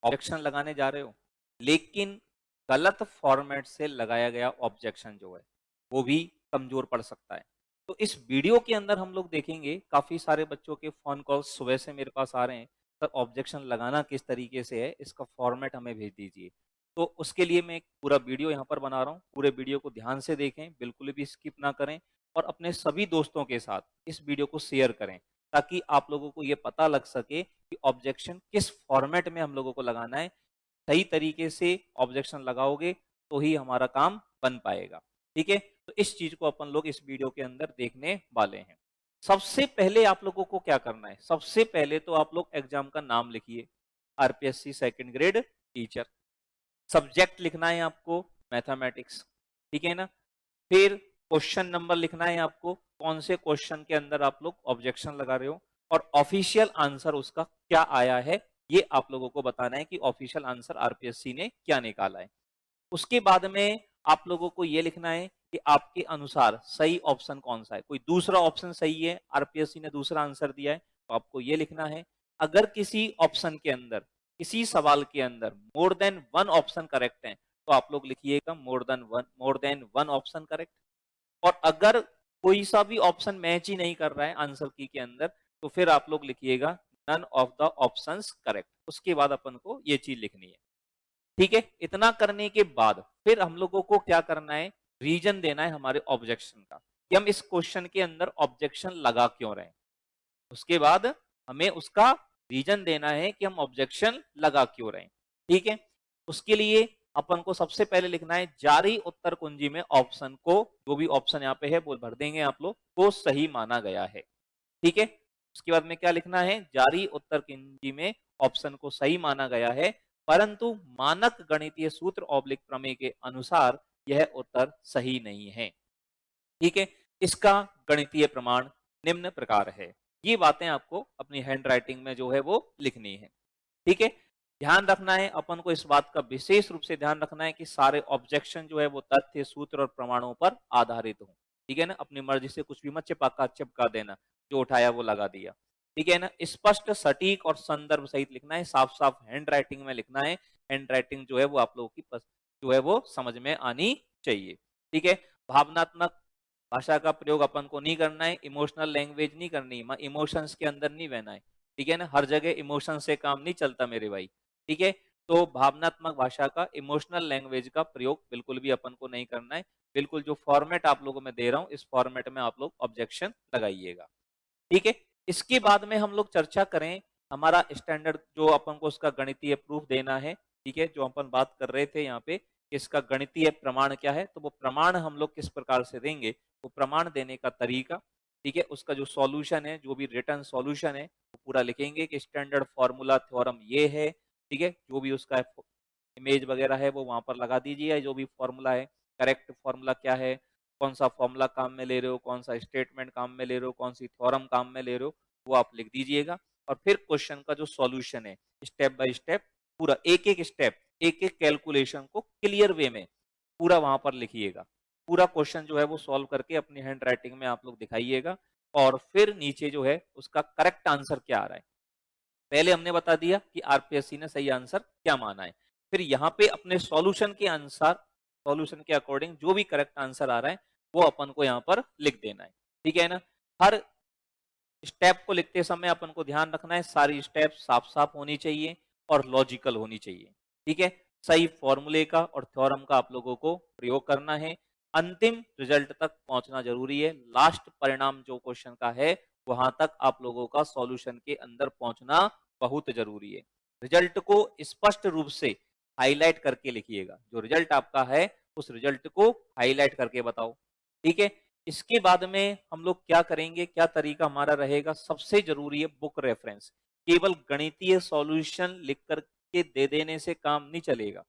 Objection लगाने जा रहे हो, लेकिन गलत फॉर्मेट से लगाया गया ऑब्जेक्शन जो है वो भी कमजोर पड़ सकता है। तो इस वीडियो के अंदर हम लोग देखेंगे काफी सारे बच्चों के फोन कॉल्स सुबह से मेरे पास आ रहे हैं, सर ऑब्जेक्शन लगाना किस तरीके से है, इसका फॉर्मेट हमें भेज दीजिए। तो उसके लिए मैं एक पूरा वीडियो यहाँ पर बना रहा हूँ, पूरे वीडियो को ध्यान से देखें, बिल्कुल भी स्किप ना करें और अपने सभी दोस्तों के साथ इस वीडियो को शेयर करें ताकि आप लोगों को ये पता लग सके कि ऑब्जेक्शन किस फॉर्मेट में हम लोगों को लगाना है। सही तरीके से ऑब्जेक्शन लगाओगे तो ही हमारा काम बन पाएगा। ठीक है, तो इस चीज को अपन लोग इस वीडियो के अंदर देखने वाले हैं। सबसे पहले आप लोगों को क्या करना है, सबसे पहले तो आप लोग एग्जाम का नाम लिखिए, RPSC second grade teacher. Subject लिखना है आपको मैथमेटिक्स, ठीक है ना। फिर क्वेश्चन नंबर लिखना है आपको, कौन से क्वेश्चन के अंदर आप लोग ऑब्जेक्शन लगा रहे हो और ऑफिशियल आंसर उसका क्या आया है, ये आप लोगों को बताना है कि ऑफिशियल आंसर आरपीएससी ने क्या निकाला है। उसके बाद में आप लोगों को ये लिखना है कि आपके अनुसार सही ऑप्शन कौन सा है। कोई दूसरा ऑप्शन सही है, आरपीएससी ने दूसरा आंसर दिया है, तो आपको ये लिखना है। अगर किसी ऑप्शन के अंदर, किसी सवाल के अंदर more than one option correct है, तो आप लोग लिखिएगा more than one option correct. और अगर कोई सा भी ऑप्शन मैच ही नहीं कर रहा है आंसर की के अंदर, तो फिर आप लोग लिखिएगा none of the options correct. उसके बाद अपन को ये चीज लिखनी है। ठीक है, इतना करने के बाद फिर हम लोगों को क्या करना है, रीजन देना है हमारे ऑब्जेक्शन का कि हम इस क्वेश्चन के अंदर ऑब्जेक्शन लगा क्यों रहे हैं। उसके बाद हमें उसका रीजन देना है कि हम ऑब्जेक्शन लगा क्यों रहे हैं। ठीक है, उसके लिए अपन को सबसे पहले लिखना है जारी उत्तर कुंजी में ऑप्शन को, जो भी ऑप्शन यहाँ पे है वो भर देंगे आप लोग, को सही माना गया है। ठीक है, उसके बाद में क्या लिखना है, जारी उत्तर कुंजी में ऑप्शन को सही माना गया है, परंतु मानक गणितीय सूत्र ऑब्लिक प्रमेय के अनुसार यह उत्तर सही नहीं है। ठीक है, इसका गणितीय प्रमाण निम्न प्रकार है। ये बातें आपको अपनी हैंड राइटिंग में जो है वो लिखनी है। ठीक है, ध्यान रखना है अपन को, इस बात का विशेष रूप से ध्यान रखना है कि सारे ऑब्जेक्शन जो है वो तथ्य, सूत्र और प्रमाणों पर आधारित हो। ठीक है ना, अपनी मर्जी से कुछ भी मत चिपका देना, जो उठाया वो लगा दिया। ठीक है ना, स्पष्ट सटीक और संदर्भ सहित लिखना है, साफ साफ हैंड राइटिंग में लिखना है। हैंड राइटिंग जो है वो आप लोगों की जो है वो समझ में आनी चाहिए। ठीक है, भावनात्मक भाषा का प्रयोग अपन को नहीं करना है, इमोशनल लैंग्वेज नहीं करनी, इमोशंस के अंदर नहीं बहना है। ठीक है ना, हर जगह इमोशन से काम नहीं चलता मेरे भाई। ठीक है, तो भावनात्मक भाषा का, इमोशनल लैंग्वेज का प्रयोग बिल्कुल भी अपन को नहीं करना है। बिल्कुल जो फॉर्मेट आप लोगों में दे रहा हूं, इस फॉर्मेट में आप लोग ऑब्जेक्शन लगाइएगा। ठीक है, इसके बाद में हम लोग चर्चा करें हमारा स्टैंडर्ड, जो अपन को उसका गणितीय प्रूफ देना है। ठीक है, जो अपन बात कर रहे थे यहाँ पे, इसका गणितीय प्रमाण क्या है, तो वो प्रमाण हम लोग किस प्रकार से देंगे, वो प्रमाण देने का तरीका। ठीक है, उसका जो सॉल्यूशन है, जो भी रिटर्न सॉल्यूशन है, वो पूरा लिखेंगे कि स्टैंडर्ड फॉर्मूला थ्योरम ये है। ठीक है, जो भी उसका इमेज वगैरह है वो वहां पर लगा दीजिए, जो भी फॉर्मूला है, करेक्ट फॉर्मूला क्या है, कौन सा फॉर्मूला काम में ले रहे हो, कौन सा स्टेटमेंट काम में ले रहे हो, कौन सी थ्योरम काम में ले रहे हो, वो आप लिख दीजिएगा। और फिर क्वेश्चन का जो सॉल्यूशन है, स्टेप बाय स्टेप पूरा एक एक स्टेप, एक एक कैलकुलेशन को क्लियर वे में पूरा वहां पर लिखिएगा। पूरा क्वेश्चन जो है वो सॉल्व करके अपनी हैंड राइटिंग में आप लोग दिखाइएगा। और फिर नीचे जो है उसका करेक्ट आंसर क्या आ रहा है, पहले हमने बता दिया कि आरपीएससी ने सही आंसर क्या माना है। फिर यहाँ पे अपने सॉल्यूशन के अनुसार, सॉल्यूशन के अकॉर्डिंग जो भी करेक्ट आंसर आ रहा है वो अपन को यहाँ पर लिख देना है। ठीक है ना, हर स्टेप को लिखते समय अपन को ध्यान रखना है सारी स्टेप साफ साफ होनी चाहिए और लॉजिकल होनी चाहिए। ठीक है, सही फॉर्मूले का और थ्योरम का आप लोगों को प्रयोग करना है। अंतिम रिजल्ट तक पहुंचना जरूरी है, लास्ट परिणाम जो क्वेश्चन का है वहां तक आप लोगों का सॉल्यूशन के अंदर पहुंचना बहुत जरूरी है। रिजल्ट को स्पष्ट रूप से हाईलाइट करके लिखिएगा, जो रिजल्ट आपका है उस रिजल्ट को हाईलाइट करके बताओ। ठीक है, इसके बाद में हम लोग क्या करेंगे, क्या तरीका हमारा रहेगा, सबसे जरूरी है बुक रेफरेंस। केवल गणितीय सॉल्यूशन लिख करके दे देने से काम नहीं चलेगा,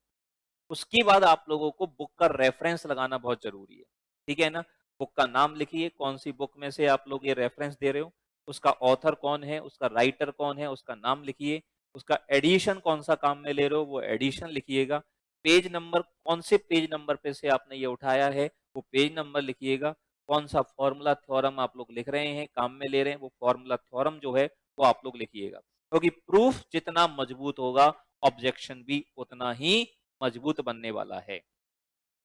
उसके बाद आप लोगों को बुक का रेफरेंस लगाना बहुत जरूरी है। ठीक है ना, बुक का नाम लिखिए, कौन सी बुक में से आप लोग ये रेफरेंस दे रहे हो, उसका ऑथर कौन है, उसका राइटर कौन है, उसका नाम लिखिए, उसका एडिशन कौन सा काम में ले रहे हो वो एडिशन लिखिएगा, पेज नंबर, कौन से पेज नंबर पे से आपने ये उठाया है वो पेज नंबर लिखिएगा, कौन सा फॉर्मूला थ्योरम आप लोग लिख रहे हैं, काम में ले रहे हैं, वो फॉर्मूला थ्योरम जो है वो आप लोग लिखिएगा। क्योंकि प्रूफ जितना मजबूत होगा ऑब्जेक्शन भी उतना ही मजबूत बनने वाला है।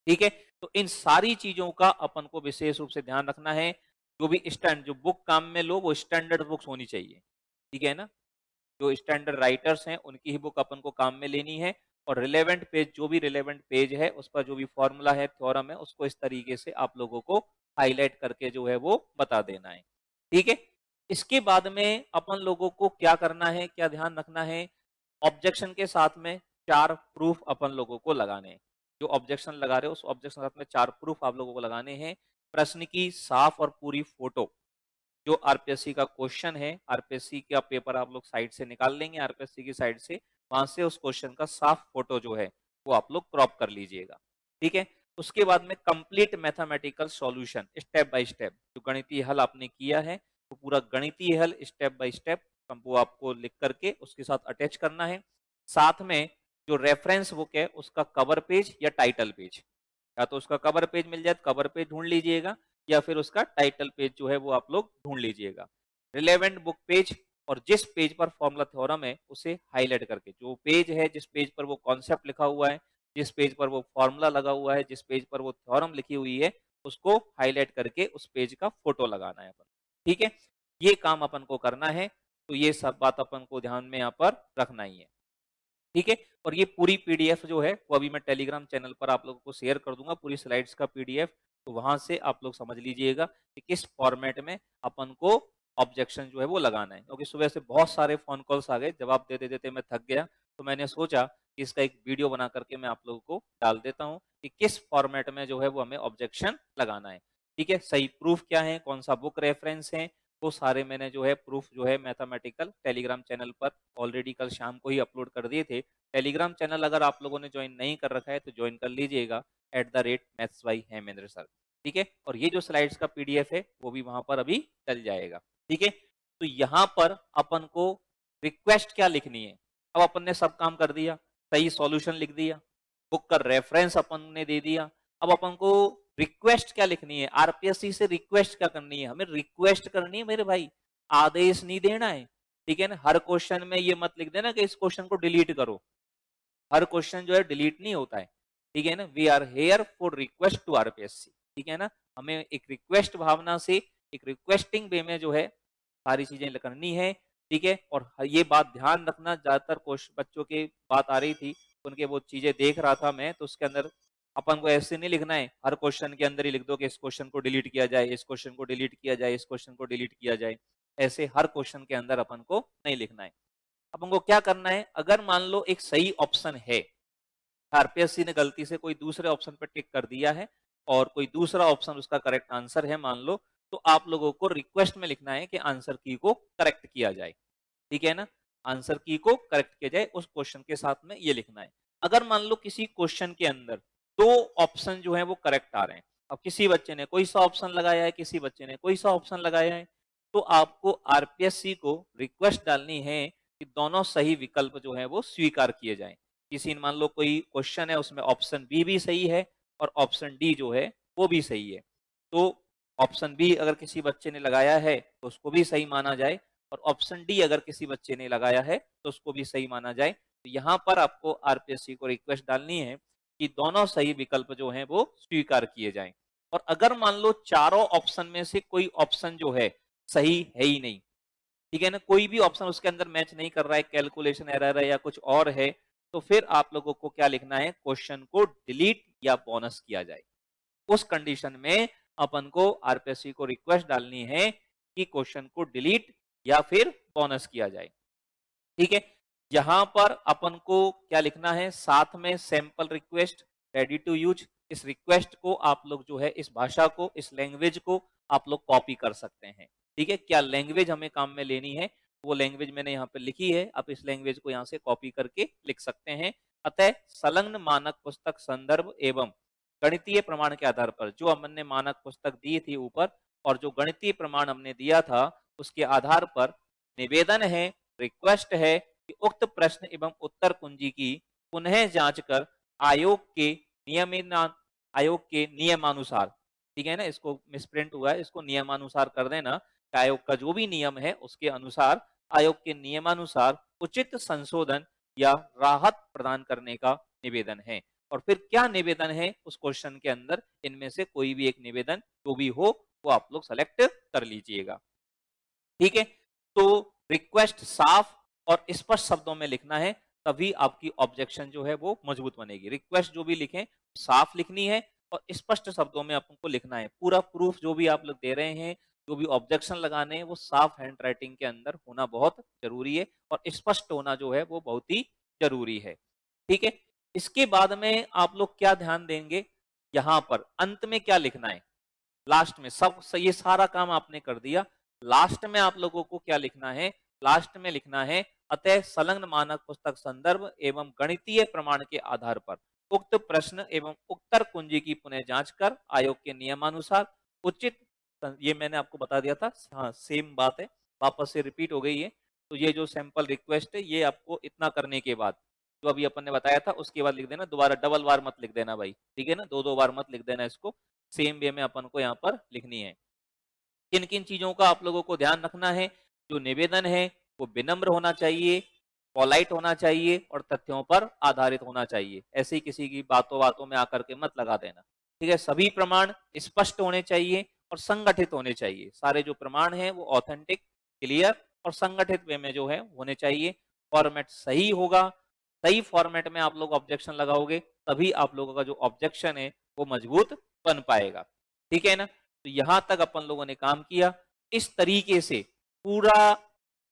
ठीक है, तो इन सारी चीजों का अपन को विशेष रूप से ध्यान रखना है। जो बुक काम में लो वो स्टैंडर्ड बुक्स होनी चाहिए, ठीक है ना। जो स्टैंडर्ड राइटर्स हैं उनकी ही बुक अपन को काम में लेनी है, और रिलेवेंट पेज, जो भी रिलेवेंट पेज है उस पर जो भी फॉर्मूला है, थ्योरम है, उसको इस तरीके से आप लोगों को हाईलाइट करके जो है वो बता देना है। ठीक है, इसके बाद में अपन लोगों को क्या करना है, क्या ध्यान रखना है, ऑब्जेक्शन के साथ में 4 प्रूफ अपन लोगों को लगाने हैं। जो ऑब्जेक्शन लगा रहे हो उस ऑब्जेक्शन के साथ में 4 प्रूफ आप लोगों को लगाने हैं। प्रश्न की साफ और पूरी फोटो, जो आरपीएससी का क्वेश्चन है, आरपीएससी का पेपर आप लोग साइट से निकाल लेंगे, आरपीएससी की साइट से, वहां से उस क्वेश्चन का साफ फोटो जो है वो आप लोग क्रॉप कर लीजिएगा। ठीक है, उसके बाद में complete mathematical solution step by step, जो गणितीय हल आपने किया है वो पूरा गणितीय हल स्टेप बाय स्टेप वो आपको लिख करके उसके साथ अटैच करना है। साथ में जो रेफरेंस बुक है उसका कवर पेज या टाइटल पेज, या तो उसका कवर पेज मिल जाए तो कवर पेज ढूंढ लीजिएगा, या फिर उसका टाइटल पेज जो है वो आप लोग ढूंढ लीजिएगा। रिलेवेंट बुक पेज, और जिस पेज पर फॉर्मूला थ्योरम है उसे हाईलाइट करके, जो पेज है जिस पेज पर वो कॉन्सेप्ट लिखा हुआ है, जिस पेज पर वो फॉर्मूला लगा हुआ है, जिस पेज पर वो थ्योरम लिखी हुई है, उसको हाईलाइट करके उस पेज का फोटो लगाना है अपन। ठीक है, ये काम अपन को करना है, तो ये सब बात अपन को ध्यान में यहाँ पर रखना ही है। ठीक है, और ये पूरी पीडीएफ जो है वो अभी मैं टेलीग्राम चैनल पर आप लोगों को शेयर कर दूंगा, पूरी स्लाइड्स का पीडीएफ, तो वहां से आप लोग समझ लीजिएगा कि किस फॉर्मेट में अपन को ऑब्जेक्शन जो है वो लगाना है। क्योंकि सुबह से बहुत सारे फोन कॉल्स आ गए, जवाब देते देते मैं थक गया, तो मैंने सोचा कि इसका एक वीडियो बना करके मैं आप लोगों को डाल देता हूँ कि किस फॉर्मेट में जो है वो हमें ऑब्जेक्शन लगाना है। ठीक है, सही प्रूफ क्या है, कौन सा बुक रेफरेंस है, वो सारे मैंने जो है प्रूफ जो है मैथमेटिकल टेलीग्राम चैनल पर ऑलरेडी कल शाम को ही अपलोड कर दिए थे। टेलीग्राम चैनल अगर आप लोगों ने ज्वाइन नहीं कर रखा है तो ज्वाइन कर लीजिएगा, @maths by हेमेंद्र सर। ठीक है, और ये जो स्लाइड्स का पीडीएफ है वो भी वहां पर अभी चल जाएगा। ठीक है, तो यहाँ पर अपन को रिक्वेस्ट क्या लिखनी है, अब अपन ने सब काम कर दिया, सही सॉल्यूशन लिख दिया, बुक का रेफरेंस अपन ने दे दिया, अब अपन को रिक्वेस्ट क्या लिखनी है, आरपीएससी से रिक्वेस्ट क्या करनी है, हमें रिक्वेस्ट करनी है मेरे भाई, आदेश नहीं देना है। ठीक है ना, हर क्वेश्चन में ये मत लिख देना कि इस क्वेश्चन को डिलीट करो, हर क्वेश्चन जो है डिलीट नहीं होता है। ठीक है ना, we are here for request to RPSC. ठीक है ना, हमें एक रिक्वेस्ट भावना से, एक रिक्वेस्टिंग वे में जो है सारी चीजें करनी है। ठीक है, और ये बात ध्यान रखना, ज्यादातर बच्चों की बात आ रही थी, उनके वो चीजें देख रहा था मैं, तो उसके अंदर अपन को ऐसे नहीं लिखना है हर क्वेश्चन के अंदर ही लिख दो कि इस क्वेश्चन को डिलीट किया जाए, इस क्वेश्चन को डिलीट किया जाए, इस क्वेश्चन को डिलीट किया जाए, ऐसे हर क्वेश्चन के अंदर अपन को नहीं लिखना है। अपन को क्या करना है, अगर मान लो एक सही ऑप्शन है, आरपीएससी ने गलती से कोई दूसरे ऑप्शन पर टिक कर दिया है और कोई दूसरा ऑप्शन उसका करेक्ट आंसर है मान लो, तो आप लोगों को रिक्वेस्ट में लिखना है कि आंसर की को करेक्ट किया जाए। ठीक है ना, आंसर की को करेक्ट किया जाए, उस क्वेश्चन के साथ में ये लिखना है। अगर मान लो किसी क्वेश्चन के अंदर 2 ऑप्शन जो है वो करेक्ट आ रहे हैं, अब किसी बच्चे ने कोई सा ऑप्शन लगाया है, किसी बच्चे ने कोई सा ऑप्शन लगाया है, तो आपको आरपीएससी को रिक्वेस्ट डालनी है कि दोनों सही विकल्प जो है वो स्वीकार किए जाएं। किसी मान लो कोई क्वेश्चन है उसमें ऑप्शन बी भी सही है और ऑप्शन डी जो है वो भी सही है, तो ऑप्शन बी अगर किसी बच्चे ने लगाया है तो उसको भी सही माना जाए, और ऑप्शन डी अगर किसी बच्चे ने लगाया है तो उसको भी सही माना जाए। तो यहाँ पर आपको आरपीएससी को रिक्वेस्ट डालनी है कि दोनों सही विकल्प जो हैं वो स्वीकार किए जाएं। और अगर मान लो चारों ऑप्शन में से कोई ऑप्शन जो है सही है ही नहीं, ठीक है ना, कोई भी ऑप्शन उसके अंदर मैच नहीं कर रहा है, कैलकुलेशन एरर है या कुछ और है, तो फिर आप लोगों को क्या लिखना है, क्वेश्चन को डिलीट या बोनस किया जाए। उस कंडीशन में अपन को आरपीएससी को रिक्वेस्ट डालनी है कि क्वेश्चन को डिलीट या फिर बोनस किया जाए। ठीक है, यहां पर अपन को क्या लिखना है, साथ में sample request ready to use, इस रिक्वेस्ट को आप लोग जो है इस भाषा को, इस लैंग्वेज को आप लोग कॉपी कर सकते हैं। ठीक है, क्या लैंग्वेज हमें काम में लेनी है वो लैंग्वेज मैंने यहाँ पे लिखी है, आप इस लैंग्वेज को यहाँ से कॉपी करके लिख सकते हैं। अतः संलग्न मानक पुस्तक संदर्भ एवं गणितीय प्रमाण के आधार पर, जो हमने मानक पुस्तक दी थी ऊपर और जो गणितीय प्रमाण हमने दिया था उसके आधार पर निवेदन है, रिक्वेस्ट है कि उक्त प्रश्न एवं उत्तर कुंजी की पुनः जांच कर आयोग के नियमानुसार, ठीक है ना, इसको मिसप्रिंट हुआ है, इसको नियमानुसार कर देना, आयोग का जो भी नियम है उसके अनुसार, आयोग के नियमानुसार उचित संशोधन या राहत प्रदान करने का निवेदन है। और फिर क्या निवेदन है उस क्वेश्चन के अंदर, इनमें से कोई भी एक निवेदन जो भी हो वो आप लोग सेलेक्ट कर लीजिएगा। ठीक है, तो रिक्वेस्ट साफ और स्पष्ट शब्दों में लिखना है, तभी आपकी ऑब्जेक्शन जो है वो मजबूत बनेगी। रिक्वेस्ट जो भी लिखें साफ लिखनी है और स्पष्ट शब्दों में आपको लिखना है। पूरा प्रूफ जो भी आप लोग दे रहे हैं, जो भी ऑब्जेक्शन लगाने हैं, वो साफ हैंड राइटिंग के अंदर होना बहुत जरूरी है और स्पष्ट होना जो है वो बहुत ही जरूरी है। ठीक है, इसके बाद में आप लोग क्या ध्यान देंगे, यहाँ पर अंत में क्या लिखना है, लास्ट में सब ये सारा काम आपने कर दिया। लास्ट में आप लोगों को क्या लिखना है, लास्ट में लिखना है, अतः संलग्न मानक पुस्तक संदर्भ एवं गणितीय प्रमाण के आधार पर उक्त प्रश्न एवं उत्तर कुंजी की पुनः जांच कर आयोग के नियमानुसार उचित, ये मैंने आपको बता दिया था, हाँ सेम बात है, वापस से रिपीट हो गई है। तो ये जो सैंपल रिक्वेस्ट है, ये आपको इतना करने के बाद जो अभी अपन ने बताया था उसके बाद लिख देना, दोबारा डबल बार मत लिख देना भाई, ठीक है ना, दो दो बार मत लिख देना, इसको सेम वे में अपन को यहाँ पर लिखनी है। किन किन चीजों का आप लोगों को ध्यान रखना है, जो निवेदन है वो विनम्र होना चाहिए, पोलाइट होना चाहिए और तथ्यों पर आधारित होना चाहिए। ऐसे ही किसी की बातों बातों में आकर के मत लगा देना। ठीक है, सभी प्रमाण स्पष्ट होने चाहिए और संगठित होने चाहिए। सारे जो प्रमाण हैं वो ऑथेंटिक, क्लियर और संगठित वे में जो है होने चाहिए। फॉर्मेट सही होगा, सही फॉर्मेट में आप लोग ऑब्जेक्शन लगाओगे, तभी आप लोगों का जो ऑब्जेक्शन है वो मजबूत बन पाएगा। ठीक है ना, तो यहां तक अपन लोगों ने काम किया। इस तरीके से पूरा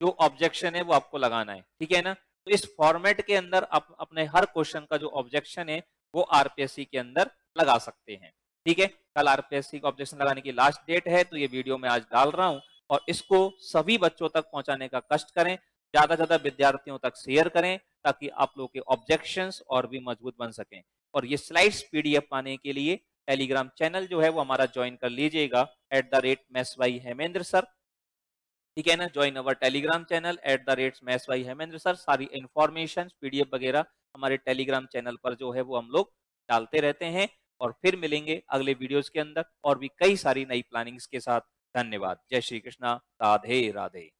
जो ऑब्जेक्शन है वो आपको लगाना है। ठीक है ना, तो इस फॉर्मेट के अंदर आप अपने हर क्वेश्चन का जो ऑब्जेक्शन है वो आरपीएससी के अंदर लगा सकते हैं। ठीक है, कल आरपीएससी का ऑब्जेक्शन लगाने की लास्ट डेट है, तो ये वीडियो मैं आज डाल रहा हूं और इसको सभी बच्चों तक पहुंचाने का कष्ट करें, ज्यादा से ज्यादा विद्यार्थियों तक शेयर करें, ताकि आप लोग के ऑब्जेक्शंस और भी मजबूत बन सकें। और ये स्लाइड्स पीडीएफ पाने के लिए टेलीग्राम चैनल जो है वो हमारा ज्वाइन कर लीजिएगा @मेसवाई हेमेंद्र सर। ठीक है ना, ज्वाइन अवर टेलीग्राम चैनल @मेसवाई हेमेंद्र सर। सारी इंफॉर्मेशन पीडीएफ वगैरह हमारे टेलीग्राम चैनल पर जो है वो हम लोग डालते रहते हैं। और फिर मिलेंगे अगले वीडियोस के अंदर और भी कई सारी नई प्लानिंग्स के साथ। धन्यवाद। जय श्री कृष्णा। राधे राधे।